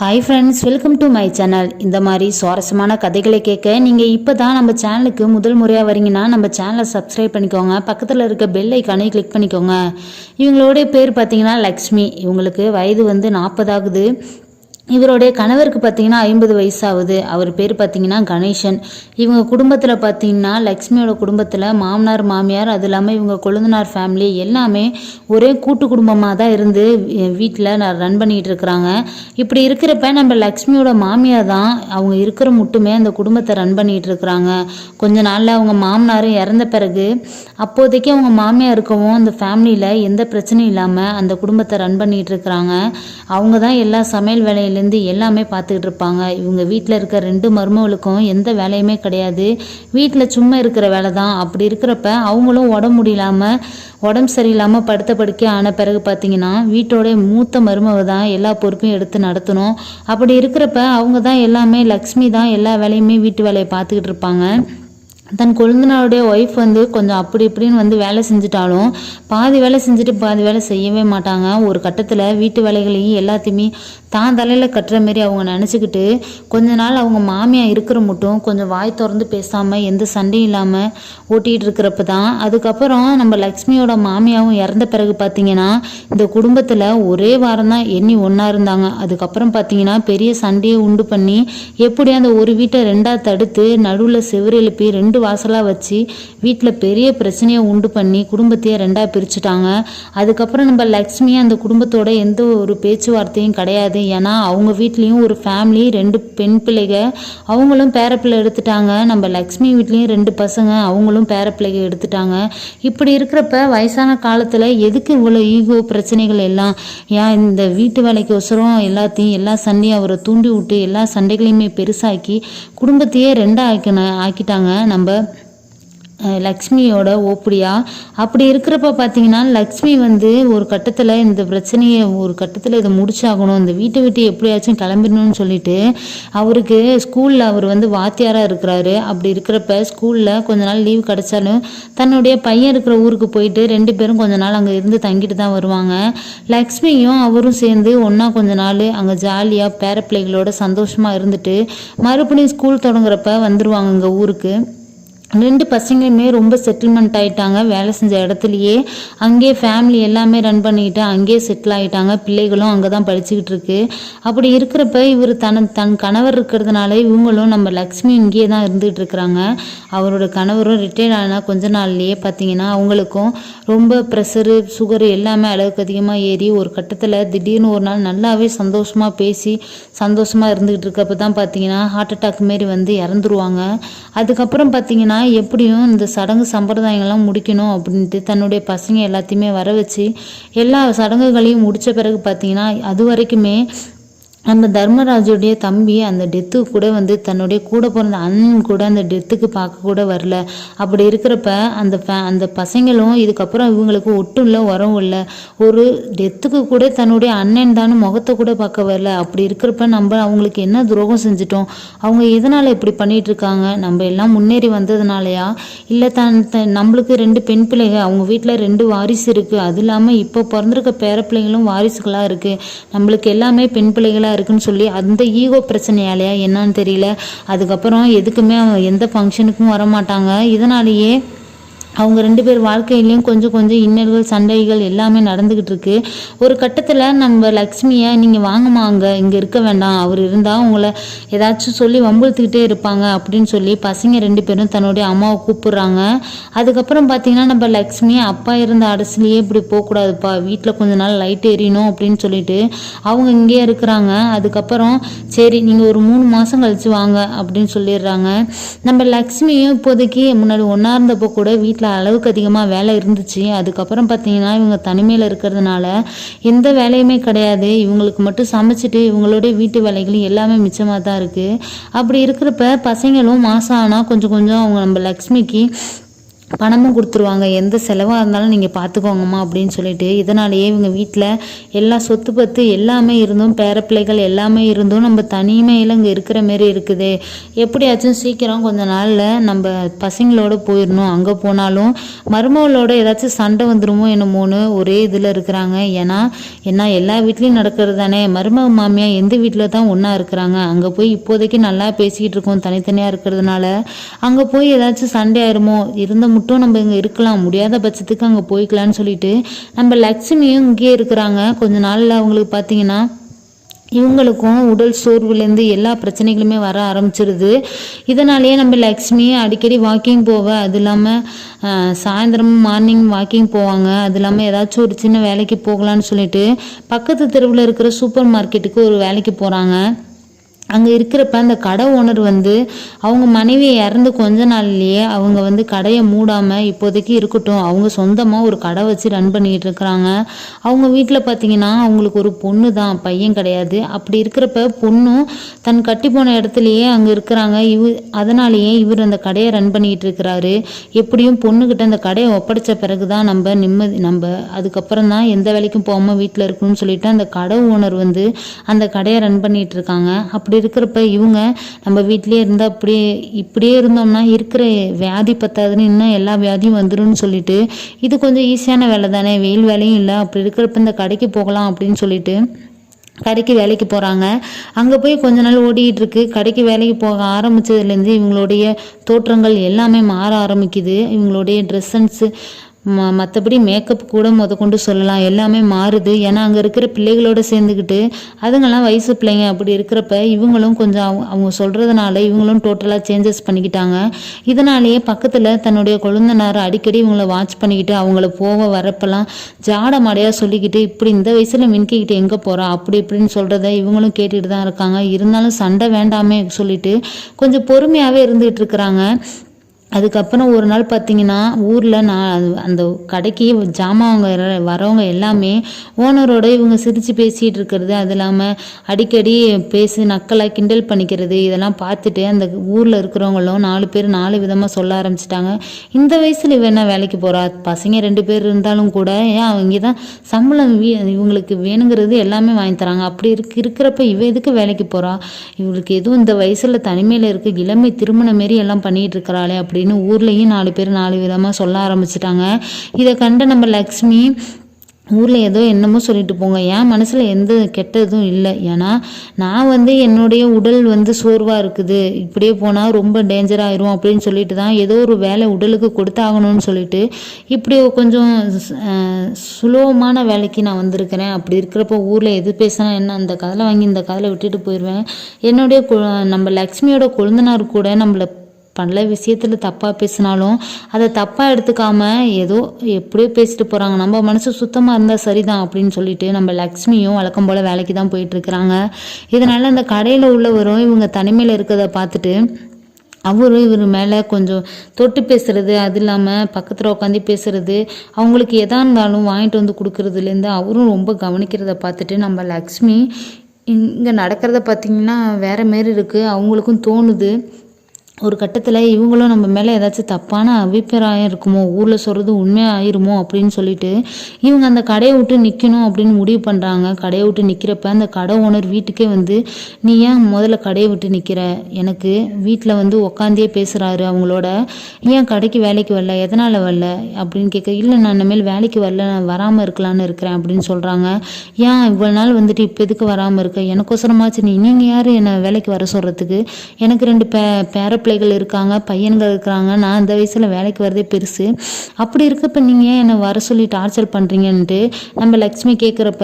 Hi friends, welcome to my channel. இந்த மாதிரி சுவாரஸ்யமான கதைகளை கேட்க நீங்கள் இப்போ தான் நம்ம சேனலுக்கு முதல் முறையாக வரீங்கன்னா நம்ம சேனலை சப்ஸ்கிரைப் பண்ணிக்கோங்க. பக்கத்தில் இருக்க பெல் ஐக்கானை கிளிக் பண்ணிக்கோங்க. இவங்களுடைய பேர் பார்த்தீங்கன்னா லக்ஷ்மி. இவங்களுக்கு வயது 40 ஆகுது. இவருடைய கணவருக்கு பார்த்தீங்கன்னா 50 வயசாகுது. அவர் பேர் பார்த்தீங்கன்னா கணேசன். இவங்க குடும்பத்தில் பார்த்தீங்கன்னா லக்ஷ்மியோட குடும்பத்தில் மாமனார் மாமியார் அது இல்லாமல் இவங்க கொழுந்தனார் ஃபேமிலி எல்லாமே ஒரே கூட்டு குடும்பமாக தான் இருந்து வீட்டில் ரன் பண்ணிகிட்டு இருக்கிறாங்க. இப்படி இருக்கிறப்ப நம்ம லக்ஷ்மியோட மாமியார் தான் அவங்க இருக்கிற மட்டுமே அந்த குடும்பத்தை ரன் பண்ணிகிட்டு இருக்கிறாங்க. கொஞ்ச நாளில் அவங்க மாமனார் இறந்த பிறகு அப்போதைக்கு அவங்க மாமியார் இருக்கவும் அந்த ஃபேமிலியில் எந்த பிரச்சனையும் இல்லாமல் அந்த குடும்பத்தை ரன் பண்ணிகிட்டு இருக்கிறாங்க. அவங்க தான் எல்லா சமையல் வேலையில எல்லாமே பார்த்துக்கிட்டு இருப்பாங்க. இவங்க வீட்டில் இருக்க 2 மருமகளுக்கும் எந்த வேலையுமே கிடையாது. வீட்டில் சும்மா இருக்கிற வேலை தான். அப்படி இருக்கிறப்ப அவங்களும் உடம்பு சரியில்லாமல் படுத்த படுக்கை ஆன பிறகு பார்த்தீங்கன்னா வீட்டோட மூத்த மருமக தான் எல்லா பொறுப்பையும் எடுத்து நடத்தணும். அப்படி இருக்கிறப்ப அவங்க தான் எல்லாமே லக்ஷ்மி தான் எல்லா வேலையுமே வீட்டு வேலையை பார்த்துக்கிட்டு இருப்பாங்க. தன் கொழுந்தனாருடைய ஒய்ஃப் கொஞ்சம் அப்படி இப்படின்னு வேலை செஞ்சுட்டாலும் பாதி வேலை செஞ்சுட்டு பாதி வேலை செய்யவே மாட்டாங்க. ஒரு கட்டத்தில் வீட்டு வேலைகளையும் எல்லாத்தையுமே தான் தலையில் கட்டுற மாரி அவங்க நினச்சிக்கிட்டு கொஞ்ச நாள் அவங்க மாமியார் இருக்கிற மட்டும் கொஞ்சம் வாய் திறந்து பேசாமல் எந்த சண்டையும் இல்லாமல் ஓட்டிகிட்டு இருக்கிறப்ப தான் அதுக்கப்புறம் நம்ம லக்ஷ்மியோட மாமியாவும் இறந்த பிறகு பார்த்தீங்கன்னா இந்த குடும்பத்தில் ஒரே வாரம் தான் எண்ணி ஒன்றா இருந்தாங்க. அதுக்கப்புறம் பார்த்தீங்கன்னா பெரிய சண்டையை உண்டு பண்ணி எப்படி அந்த ஒரு வீட்டை 2ஆக தடுத்து நடுவில் செவுறு எழுப்பி 2 வாசலாக வச்சு வீட்டில் பெரிய பிரச்சனையை உண்டு பண்ணி குடும்பத்தையே 2ஆக பிரிச்சுட்டாங்க. அதுக்கப்புறம் நம்ம லக்ஷ்மி அந்த குடும்பத்தோட எந்த ஒரு பேச்சுவார்த்தையும் கிடையாது. ஏன்னா அவங்க வீட்லேயும் ஒரு ஃபேமிலி 2 பெண் பிள்ளைக அவங்களும் பேரப்பிள்ளை எடுத்துட்டாங்க. நம்ம லக்ஷ்மி வீட்லேயும் 2 பசங்க அவங்களும் பேரப்பிள்ளைக எடுத்துட்டாங்க. இப்படி இருக்கிறப்ப வயசான காலத்தில் எதுக்கு இவ்வளோ ஈகோ பிரச்சனைகள் எல்லாம்? ஏன் இந்த வீட்டு வேலைக்கு ஒசரம் எல்லா சண்டையும் அவரை தூண்டி விட்டு எல்லா சண்டைகளையுமே பெருசாக்கி குடும்பத்தையே 2ஆக ஆக்கிட்டாங்க நம்ம லக்ஷ்மியோட ஓப்படியா. அப்படி இருக்கிறப்ப பார்த்தீங்கன்னா லக்ஷ்மி ஒரு கட்டத்தில் இந்த பிரச்சனையை இதை முடிச்சாகணும், இந்த வீட்டை விட்டு எப்படியாச்சும் கிளம்பிடணும்னு சொல்லிட்டு அவருக்கு ஸ்கூலில் அவர் வாத்தியாராக இருக்கிறாரு. அப்படி இருக்கிறப்ப ஸ்கூலில் கொஞ்ச நாள் லீவ் கிடைச்சாலும் தன்னுடைய பையன் இருக்கிற ஊருக்கு போயிட்டு 2 பேரும் கொஞ்ச நாள் அங்கே இருந்து தங்கிட்டு தான் வருவாங்க. லக்ஷ்மியும் அவரும் சேர்ந்து ஒன்றா கொஞ்ச நாள் அங்கே ஜாலியாக பேரப்பிள்ளைகளோட சந்தோஷமாக இருந்துட்டு மறுபடியும் ஸ்கூல் தொடங்குறப்ப வந்துடுவாங்க இங்கே ஊருக்கு. 2 பசங்களுமே ரொம்ப செட்டில்மெண்ட் ஆகிட்டாங்க. வேலை செஞ்ச இடத்துலையே அங்கேயே ஃபேமிலி எல்லாமே ரன் பண்ணிக்கிட்டு அங்கேயே செட்டில் ஆகிட்டாங்க. பிள்ளைகளும் அங்கே தான் படிச்சுக்கிட்டு இருக்கு. அப்படி இருக்கிறப்ப இவர் தன் கணவர் இருக்கிறதுனால இவங்களும் நம்ம லக்ஷ்மி இங்கேயே தான் இருந்துகிட்டு இருக்கிறாங்க. அவரோட கணவரும் ரிட்டையர்ட் ஆனால் கொஞ்ச நாள்லேயே பார்த்தீங்கன்னா அவங்களுக்கும் ரொம்ப ப்ரெஷரு சுகரு எல்லாமே அளவுக்கு அதிகமாக ஏறி ஒரு கட்டத்தில் திடீர்னு ஒரு நாள் நல்லாவே சந்தோஷமாக பேசி சந்தோஷமாக இருந்துகிட்டு இருக்கப்போ தான் பார்த்தீங்கன்னா ஹார்ட் அட்டாக் மாரி இறந்துருவாங்க. அதுக்கப்புறம் பார்த்தீங்கன்னா எப்படியும் இந்த சடங்கு சம்பிரதாயங்கள்லாம் முடிக்கணும் அப்படின்ட்டு தன்னுடைய பசங்க எல்லாத்தையுமே வர வச்சு எல்லா சடங்குகளையும் முடித்த பிறகு பார்த்தீங்கன்னா அது வரைக்குமே நம்ம தர்மராஜுடைய தம்பி அந்த டெத்துக்கு கூட தன்னுடைய கூட பிறந்த அண்ணன் கூட அந்த டெத்துக்கு பார்க்க கூட வரல. அப்படி இருக்கிறப்ப அந்த பசங்களும் இதுக்கப்புறம் இவங்களுக்கு ஒட்டும் இல்லை உரம் இல்லை, ஒரு டெத்துக்கு கூட தன்னுடைய அண்ணன் தானே முகத்தை கூட பார்க்க வரல. அப்படி இருக்கிறப்ப நம்ம அவங்களுக்கு என்ன துரோகம் செஞ்சிட்டோம், அவங்க எதனால் இப்படி பண்ணிட்டு இருக்காங்க, நம்ம எல்லாம் முன்னேறி வந்ததுனாலயா இல்லை நம்மளுக்கு 2 பெண் பிள்ளைங்க அவங்க வீட்டில் 2 வாரிசு இருக்குது, அது இல்லாமல் இப்போ பிறந்திருக்க பேர பிள்ளைங்களும் வாரிசுகளாக இருக்குது, நம்மளுக்கு எல்லாமே பெண் பிள்ளைகளாக இருக்குன்னு சொல்லி அந்த ஈகோ பிரச்சனையாலையா என்னன்னு தெரியல. அதுக்கப்புறம் எதுக்குமே எந்த ஃபங்க்ஷனுக்கும் வரமாட்டாங்க. இதனாலேயே அவங்க 2 பேர் வாழ்க்கையிலையும் கொஞ்சம் இன்னல்கள் சண்டைகள் எல்லாமே நடந்துக்கிட்டு இருக்கு. ஒரு கட்டத்தில் நம்ம லக்ஷ்மியை நீங்கள் வாங்கம்மா இங்கே இருக்க வேண்டாம், அவர் இருந்தால் உங்களை ஏதாச்சும் சொல்லி வம்புழுத்துக்கிட்டே இருப்பாங்க அப்படின்னு சொல்லி பசங்க 2 பேரும் தன்னுடைய அம்மாவை கூப்பிடுறாங்க. அதுக்கப்புறம் பார்த்தீங்கன்னா நம்ம லக்ஷ்மி அப்பா இருந்த அரசுலேயே இப்படி போகக்கூடாதுப்பா, வீட்டில் கொஞ்ச நாள் லைட் எரியணும் அப்படின்னு சொல்லிட்டு அவங்க இங்கேயே இருக்கிறாங்க. அதுக்கப்புறம் சரி நீங்கள் ஒரு 3 மாதம் கழிச்சு வாங்க அப்படின்னு சொல்லிடுறாங்க. நம்ம லக்ஷ்மியும் இப்போதைக்கு முன்னாடி ஒன்றா இருந்தப்போ கூட வீட்டில் அளவுக்கு அதிகமாக வேலை இருந்துச்சு. அதுக்கப்புறம் பார்த்தீங்கன்னா இவங்க தனிமையில் இருக்கிறதுனால எந்த வேலையுமே கிடையாது. இவங்களுக்கு மட்டும் சமைச்சிட்டு இவங்களுடைய வீட்டு வேலைகளும் எல்லாமே மிச்சமாக தான் இருக்குது. அப்படி இருக்கிறப்ப பசங்களும் மாதம் ஆனால் கொஞ்சம் அவங்க நம்ம லக்ஷ்மிக்கு பணமும் கொடுத்துருவாங்க, எந்த செலவாக இருந்தாலும் நீங்கள் பார்த்துக்கோங்கம்மா அப்படின்னு சொல்லிட்டு. இதனாலேயே இவங்க வீட்டில் எல்லா சொத்து பத்து எல்லாமே இருந்தும், பேரப்பிள்ளைகள் எல்லாமே இருந்தும் நம்ம தனிமையில் இங்கே இருக்கிற மாரி இருக்குது. எப்படியாச்சும் சீக்கிரம் கொஞ்ச நாளில் நம்ம பசங்களோட போயிடணும். அங்கே போனாலும் மருமகளோட ஏதாச்சும் சண்டை வந்துடுமோ என்னமோன்னு ஒரே இதில் இருக்கிறாங்க. ஏன்னா எல்லா வீட்லேயும் நடக்கிறது தானே. மருமக மாமியார் எந்த வீட்டில் தான் ஒன்றா இருக்கிறாங்க. அங்கே போய் இப்போதைக்கு நல்லா பேசிக்கிட்டு இருக்கோம், தனித்தனியாக இருக்கிறதுனால அங்கே போய் ஏதாச்சும் சண்டை ஆயிருமோ, இருந்த மட்டும் நம்ம இங்கே இருக்கலாம், முடியாத பட்சத்துக்கு அங்கே போய்க்கலான்னு சொல்லிட்டு நம்ம லக்ஷ்மியும் இங்கேயே இருக்கிறாங்க. கொஞ்ச நாளில் அவங்களுக்கு பார்த்தீங்கன்னா இவங்களுக்கும் உடல் சோர்வுலேருந்து எல்லா பிரச்சனைகளுமே வர ஆரம்பிச்சிருது. இதனாலேயே நம்ம லக்ஷ்மி அடிக்கடி வாக்கிங் போவ, அது இல்லாமல் சாயந்தரம் மார்னிங் வாக்கிங் போவாங்க. அது இல்லாமல் ஏதாச்சும் ஒரு சின்ன வேலைக்கு போகலான்னு சொல்லிட்டு பக்கத்து தெருவில் இருக்கிற சூப்பர் மார்க்கெட்டுக்கு ஒரு வேலைக்கு போகிறாங்க. அங்கே இருக்கிறப்ப அந்த கடை ஓனர் வந்து அவங்க மனைவி இறந்து கொஞ்ச நாள்லேயே அவங்க வந்து கடையை மூடாமல் இப்போதைக்கு இருக்கட்டும், அவங்க சொந்தமாக ஒரு கடை வச்சு ரன் பண்ணிக்கிட்டு இருக்கிறாங்க. அவங்க வீட்டில் பார்த்தீங்கன்னா அவங்களுக்கு ஒரு பொண்ணு தான், பையன் கிடையாது. அப்படி இருக்கிறப்ப பொண்ணும் தன் கட்டி போன இடத்துலையே அங்கே இருக்கிறாங்க. அதனாலேயே இவர் அந்த கடையை ரன் பண்ணிக்கிட்டு இருக்கிறாரு. எப்படியும் பொண்ணுக்கிட்ட அந்த கடையை ஒப்படைச்ச பிறகு தான் நம்ம அதுக்கப்புறம் தான் எந்த வேலைக்கும் போகாமல் வீட்டில் இருக்கணும்னு சொல்லிட்டு அந்த கடை ஓனர் வந்து அந்த கடையை ரன் பண்ணிகிட்டு இருக்காங்க. அப்படி இருக்கிறப்ப இவங்க நம்ம வீட்டிலேயே இருந்தால் இப்படியே இருந்தோம்னா இருக்கிற வியாதி பத்தாதுன்னு இன்னும் எல்லா வியாதியும் வந்துடும் சொல்லிட்டு இது கொஞ்சம் ஈஸியான வேலை தானே, வெயில் வேலையும் இல்லை. அப்படி இருக்கிறப்ப இந்த கடைக்கு போகலாம் அப்படின்னு சொல்லிட்டு கடைக்கு வேலைக்கு போகிறாங்க. அங்கே போய் கொஞ்ச நாள் ஓடிக்கிட்டு இருக்கு. கடைக்கு வேலைக்கு போக ஆரம்பித்ததுலேருந்து இவங்களுடைய தோற்றங்கள் எல்லாமே மாற ஆரம்பிக்குது. இவங்களுடைய ட்ரெஸ் சென்ஸு மற்றபடி மேக்கப் கூட கொண்டு சொல்லலாம், எல்லாமே மாறுது. ஏன்னா அங்கே இருக்கிற பிள்ளைகளோடு சேர்ந்துக்கிட்டு அதுங்கெல்லாம் வயசு பிள்ளைங்க. அப்படி இருக்கிறப்ப இவங்களும் கொஞ்சம் அவங்க சொல்கிறதுனால இவங்களும் டோட்டலாக சேஞ்சஸ் பண்ணிக்கிட்டாங்க. இதனாலேயே பக்கத்தில் தன்னுடைய கொழுந்தனார் அடிக்கடி இவங்கள வாட்ச் பண்ணிக்கிட்டு அவங்கள போக வரப்பெல்லாம் ஜாட மாடையாக சொல்லிக்கிட்டு இப்படி இந்த வயசில் மின்கிக்கிட்டு எங்கே போகிறா அப்படி இப்படின்னு சொல்கிறத இவங்களும் கேட்டுகிட்டு தான் இருக்காங்க. இருந்தாலும் சண்டை வேண்டாமே சொல்லிட்டு கொஞ்சம் பொறுமையாகவே இருந்துகிட்டு இருக்கிறாங்க. அதுக்கப்புறம் ஒரு நாள் பார்த்தீங்கன்னா ஊரில் நான் அந்த கடைக்கு ஜாமான் வரவங்க எல்லாமே ஓனரோட இவங்க சிரித்து பேசிகிட்டு இருக்கிறது, அது இல்லாமல் அடிக்கடி பேசி நக்கலாக கிண்டல் பண்ணிக்கிறது, இதெல்லாம் பார்த்துட்டு அந்த ஊரில் இருக்கிறவங்களும் 4 பேர் 4 விதமாக சொல்ல ஆரம்பிச்சிட்டாங்க. இந்த வயசில் இவ என்ன வேலைக்கு போகிறா, பசங்க 2 பேர் இருந்தாலும் கூட ஏன் அவங்க தான் சம்பளம் இவங்களுக்கு வேணுங்கிறது எல்லாமே வாங்கி தராங்க. அப்படி இருக்கிறப்ப இவ எதுக்கு வேலைக்கு போகிறா, இவங்களுக்கு எதுவும் இந்த வயசில் தனிமையில் இருக்குது, இளமை திருமணம் மாரி எல்லாம் பண்ணிகிட்டு இருக்கிறாளே அப்படின்னு ஊர்லேயும் 4 பேர் 4 விதமாக சொல்ல ஆரம்பிச்சிட்டாங்க. இதை கண்ட நம்ம லக்ஷ்மி ஊரில் ஏதோ என்னமோ சொல்லிட்டு போங்க, என் மனசில் எந்த கெட்டதும் இல்லை. ஏன்னா நான் வந்து என்னுடைய உடல் வந்து சோர்வாக இருக்குது, இப்படியே போனால் ரொம்ப டேஞ்சர் ஆயிரும் அப்படின்னு சொல்லிட்டு தான் ஏதோ ஒரு வேலை உடலுக்கு கொடுத்தாகணும்னு சொல்லிட்டு இப்படி கொஞ்சம் சுலபமான வேலைக்கு நான் வந்திருக்கிறேன். அப்படி இருக்கிறப்ப ஊரில் எது பேசினா என்ன, அந்த கதையில் வாங்கி இந்த கதையில் விட்டுட்டு போயிடுவேன். என்னுடைய நம்ம லக்ஷ்மியோட கொழுந்தனார் கூட நம்மளை பல விஷயத்தில் தப்பாக பேசினாலும் அதை தப்பாக எடுத்துக்காம ஏதோ எப்படியோ பேசிட்டு போகிறாங்க, நம்ம மனசு சுத்தமாக இருந்தால் சரிதான் அப்படின்னு சொல்லிட்டு நம்ம லக்ஷ்மியும் வழக்கம் போல் வேலைக்கு தான் போயிட்டுருக்குறாங்க. இதனால் அந்த கடையில் உள்ளவரும் இவங்க தனிமையில் இருக்கிறத பார்த்துட்டு அவரும் இவர் மேலே கொஞ்சம் தொட்டு பேசுகிறது, அது இல்லாமல் பக்கத்தில் உட்காந்து பேசுகிறது, அவங்களுக்கு எதாக இருந்தாலும் வாங்கிட்டு வந்து கொடுக்குறதுலேருந்து அவரும் ரொம்ப கவனிக்கிறத பார்த்துட்டு நம்ம லக்ஷ்மி இங்கே நடக்கிறத பார்த்திங்கன்னா வேறு மாரி இருக்குது. அவங்களுக்கும் தோணுது ஒரு கட்டத்தில் இவங்களும் நம்ம மேலே ஏதாச்சும் தப்பான அபிப்பிராயம் இருக்குமோ, ஊரில் சொல்கிறது உண்மையாக ஆயிருமோ அப்படின்னு சொல்லிட்டு இவங்க அந்த கடையை விட்டு நிற்கணும் அப்படின்னு முடிவு பண்ணுறாங்க. கடையை விட்டு நிற்கிறப்ப அந்த கடை ஓனர் வீட்டுக்கே வந்து நீ ஏன் முதல்ல கடையை விட்டு நிற்கிற, எனக்கு வீட்டில் வந்து உக்காந்தே பேசுகிறாரு அவங்களோட, ஏன் கடைக்கு வேலைக்கு வரல, எதனால் வரல அப்படின்னு கேட்க, இல்லை நான் இனிமேல் வேலைக்கு வரல, நான் வராமல் இருக்கலான்னு இருக்கிறேன் அப்படின்னு சொல்கிறாங்க. ஏன் இவ்வளோ நாள் வந்துட்டு இப்போ எதுக்கு வராமல் இருக்க, எனக்கோசரமாச்சு நீங்கள் யார் என்னை வேலைக்கு வர சொல்கிறதுக்கு, எனக்கு 2 பேர பிள்ளைகள் இருக்காங்க, பையன்கள் இருக்கிறாங்க, நான் இந்த வயசில் வேலைக்கு வரதே பெருசு, அப்படி இருக்கப்ப நீங்கள் ஏன் என்னை வர சொல்லி டார்ச்சர் பண்ணுறீங்கன்ட்டு நம்ம லக்ஷ்மி கேட்குறப்ப,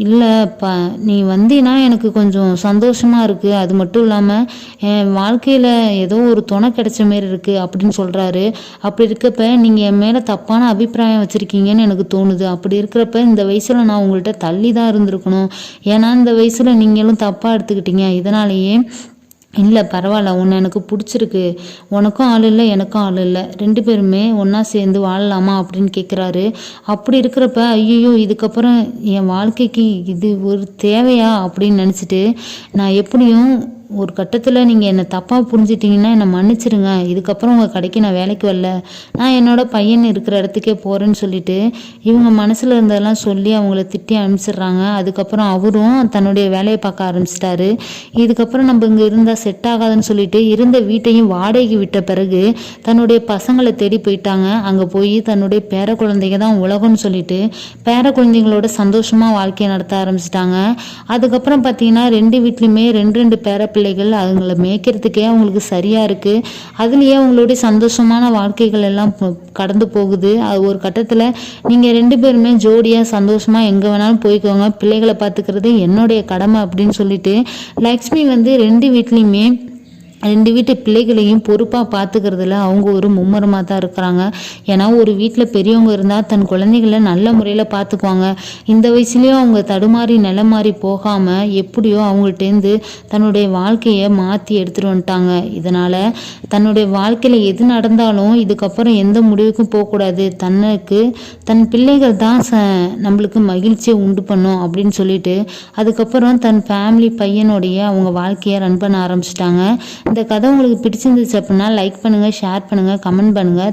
இல்லைப்பா நீ வந்தீன்னா எனக்கு கொஞ்சம் சந்தோஷமாக இருக்குது, அது மட்டும் இல்லாமல் என் வாழ்க்கையில் ஏதோ ஒரு துணை கிடைச்ச மாரி இருக்குது அப்படின்னு சொல்கிறாரு. அப்படி இருக்கப்ப நீங்கள் என் மேலே தப்பான அபிப்பிராயம் வச்சுருக்கீங்கன்னு எனக்கு தோணுது. அப்படி இருக்கிறப்ப இந்த வயசில் நான் உங்கள்கிட்ட தள்ளி தான் இருந்திருக்கணும், ஏன்னா இந்த வயசில் நீங்களும் தப்பாக எடுத்துக்கிட்டீங்க. இதனாலேயே இல்லை பரவாயில்ல, உன்னை எனக்கு பிடிச்சிருக்கு, உனக்கும் ஆள் இல்லை எனக்கும் ஆள் இல்லை, 2 பேருமே ஒன்றா சேர்ந்து வாழலாமா அப்படின்னு கேட்குறாரு. அப்படி இருக்கிறப்ப ஐயோ இதுக்கப்புறம் என் வாழ்க்கைக்கு இது ஒரு தேவையா அப்படின்னு நினச்சிட்டு நான் எப்படியும் ஒரு கட்டத்தில் நீங்கள் என்னை தப்பாக புரிஞ்சிட்டிங்கன்னா என்னை மன்னிச்சிடுங்க, இதுக்கப்புறம் உங்கள் கடைக்கு நான் வேலைக்கு வரல, நான் என்னோட பையன் இருக்கிற இடத்துக்கே போகிறேன்னு சொல்லிட்டு இவங்க மனசில் இருந்ததெல்லாம் சொல்லி அவங்கள திட்டி அனுப்பிச்சிடுறாங்க. அதுக்கப்புறம் அவரும் தன்னுடைய வேலையை பார்க்க ஆரம்பிச்சிட்டாரு. இதுக்கப்புறம் நம்ம இங்கே இருந்தால் செட் ஆகாதுன்னு சொல்லிட்டு இருந்த வீட்டையும் வாடகைக்கு விட்ட பிறகு தன்னுடைய பசங்களை தேடி போயிட்டாங்க. அங்கே போய் தன்னுடைய பேர குழந்தைங்க தான் உலகம்னு சொல்லிட்டு பேர குழந்தைங்களோட சந்தோஷமாக வாழ்க்கையை நடத்த ஆரம்பிச்சிட்டாங்க. அதுக்கப்புறம் பார்த்தீங்கன்னா 2 வீட்லையுமே 2 பேர பிள்ளைகள் அவங்கள மேய்க்கிறதுக்கே அவங்களுக்கு சரியாக இருக்குது. அதுலேயே அவங்களுடைய சந்தோஷமான வாழ்க்கைகள் எல்லாம் கடந்து போகுது. அது ஒரு கட்டத்தில் நீங்கள் 2 பேருமே ஜோடியாக சந்தோஷமாக எங்கே வேணாலும் போய்க்கோங்க, பிள்ளைகளை பார்த்துக்கிறது என்னுடைய கடமை அப்படின்னு சொல்லிட்டு லக்ஷ்மி வந்து 2 வீட்லேயுமே 2 வீட்டு பிள்ளைகளையும் பொறுப்பாக பார்த்துக்கிறதுல அவங்க ஒரு மும்முரமாக தான் இருக்கிறாங்க. ஏன்னா ஒரு வீட்டில் பெரியவங்க இருந்தால் தன் குழந்தைகளை நல்ல முறையில் பார்த்துக்குவாங்க. இந்த வயசுலேயும் அவங்க தடுமாறி நிலமாறி போகாமல் எப்படியோ அவங்கள்ட்டேருந்து தன்னுடைய வாழ்க்கையை மாற்றி எடுத்துகிட்டு வந்துட்டாங்க. இதனால் தன்னுடைய வாழ்க்கையில் எது நடந்தாலும் இதுக்கப்புறம் எந்த முடிவுக்கும் போகக்கூடாது, தன் பிள்ளைகள் தான் நம்மளுக்கு மகிழ்ச்சியை உண்டு பண்ணும் அப்படின்னு சொல்லிட்டு அதுக்கப்புறம் தன் ஃபேமிலி பையனோடைய அவங்க வாழ்க்கையை ரன் பண்ண ஆரம்பிச்சிட்டாங்க. இந்த கதை உங்களுக்கு பிடிச்சிருந்துச்சு அப்படின்னா லைக் பண்ணுங்கள், ஷேர் பண்ணுங்கள், கமெண்ட் பண்ணுங்கள்.